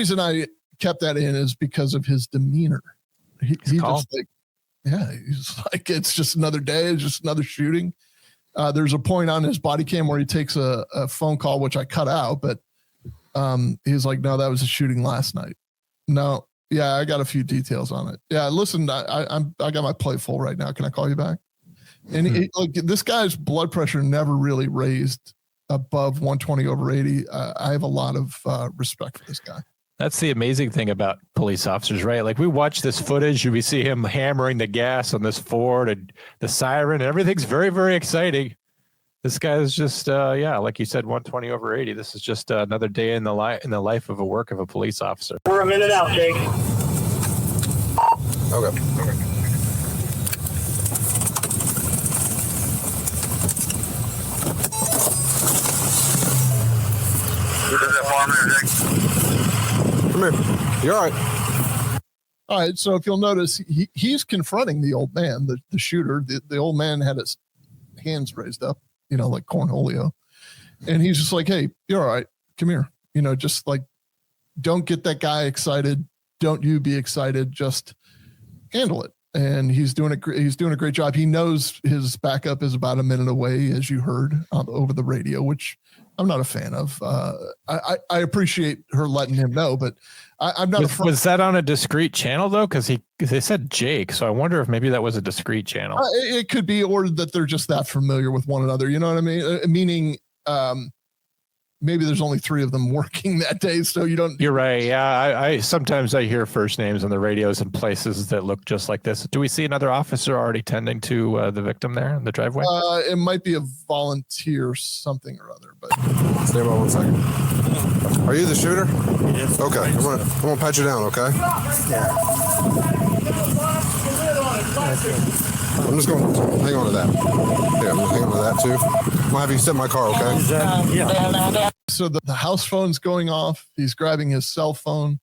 reason I kept that in is because of his demeanor. He just like, yeah, he's like, it's just another day. It's just another shooting. There's a point on his body cam where he takes a phone call, which I cut out, but he's like, no, that was a shooting last night. No. Yeah, I got a few details on it. Yeah, listen, I got my plate full right now. Can I call you back? And like this guy's blood pressure never really raised above 120/80. I have a lot of respect for this guy. That's the amazing thing about police officers, right? Like we watch this footage and we see him hammering the gas on this Ford and the siren. And everything's very, very exciting. This guy is just, like you said, 120/80. This is just another day in the life of a police officer. We're a minute out, Jake. Okay. Come here. You're all right. All right. So if you'll notice, he's confronting the old man, the shooter. The old man had his hands raised up, like Cornholio. And he's just like, hey, you're all right. Come here. Just like, don't get that guy excited. Don't you be excited. Just handle it. And he's doing a great job. He knows his backup is about a minute away, as you heard over the radio, which I'm not a fan of. I appreciate her letting him know, but I'm not. Was that on a discrete channel though? Because they said Jake, so I wonder if maybe that was a discrete channel. It could be, or that they're just that familiar with one another. You know what I mean? Meaning, maybe there's only 3 of them working that day, so you don't. You're right. Yeah, I sometimes I hear first names on the radios in places that look just like this. Do we see another officer already tending to the victim there in the driveway? It might be a volunteer, something or other. But stay by 1 second. Are you the shooter? Yes. Okay, I'm gonna pat you down. Okay. Yeah. I'm just going to hang on to that. Yeah, I'm going to hang on to that too. I'm going to have you sit in my car, okay? Yeah. So the house phone's going off. He's grabbing his cell phone.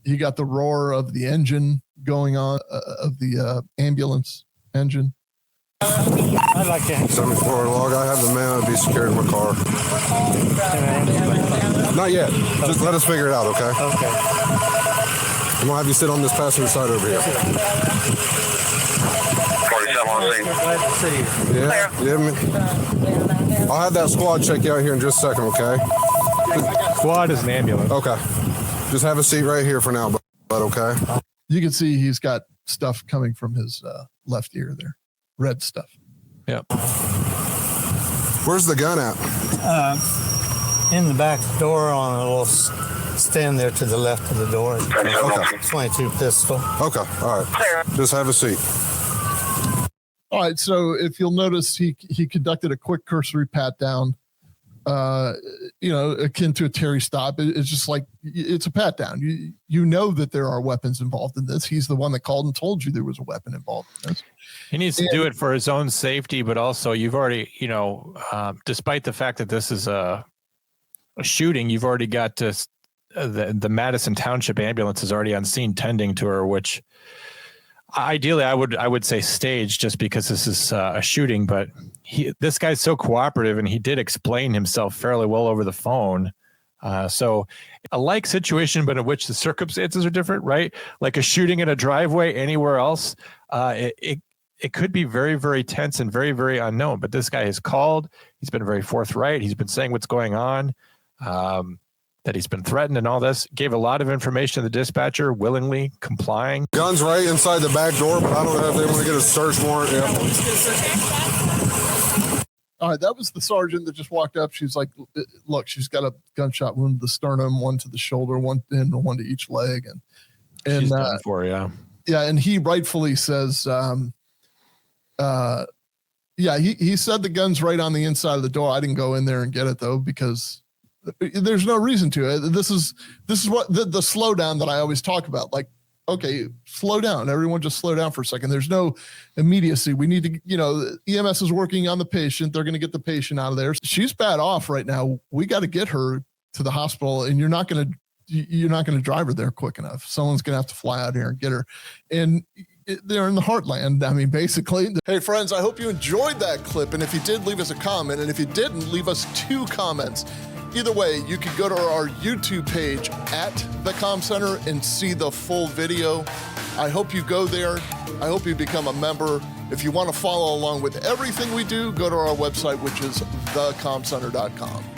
He got the roar of the engine going on, of the ambulance engine. I'd like to. 74 log. I have the man to be secured in my car. Not yet. Just let us figure it out, okay? Okay. I'm going to have you sit on this passenger side over here. Glad to see you. Yeah. I'll have that squad check you out here in just a second, okay? Squad is an ambulance. Okay. Just have a seat right here for now, but okay? You can see he's got stuff coming from his left ear there. Red stuff. Yep. Where's the gun at? In the back door on a little stand there to the left of the door. Okay. 22 pistol. Okay. All right. Just have a seat. All right. So if you'll notice, he conducted a quick cursory pat down, akin to a Terry stop. It's just like, it's a pat down. You know that there are weapons involved in this. He's the one that called and told you there was a weapon involved in this. He needs to do it for his own safety, but also you've already, despite the fact that this is a shooting, you've already got the Madison Township ambulance is already on scene tending to her, which ideally I would say staged just because this is a shooting, but this guy's so cooperative and he did explain himself fairly well over the phone. So a like situation, but in which the circumstances are different, right? Like a shooting in a driveway anywhere else, it could be very, very tense and very, very unknown. But this guy has called. He's been very forthright. He's been saying what's going on, that he's been threatened and all this. Gave a lot of information to the dispatcher, willingly complying. Gun's right inside the back door, but I don't know if they want to get a search warrant. Yeah. All right, that was the sergeant that just walked up. She's like, look, she's got a gunshot wound to the sternum, one to the shoulder, one to each leg. And she's done for, yeah. Yeah, and he rightfully says, he said the gun's right on the inside of the door. I didn't go in there and get it though, because there's no reason to. This is what the slowdown that I always talk about. Like, okay, slow down. Everyone just slow down for a second. There's no immediacy. We need to, EMS is working on the patient. They're going to get the patient out of there. She's bad off right now. We got to get her to the hospital, and you're not going to drive her there quick enough. Someone's going to have to fly out here and get her. And they're in the heartland. I mean, basically. Hey, friends, I hope you enjoyed that clip. And if you did, leave us a comment. And if you didn't, leave us 2 comments. either way, you can go to our YouTube page at the Comm Center and see the full video. I hope you go there. I hope you become a member. If you want to follow along with everything we do, go to our website, which is thecommcenter.com.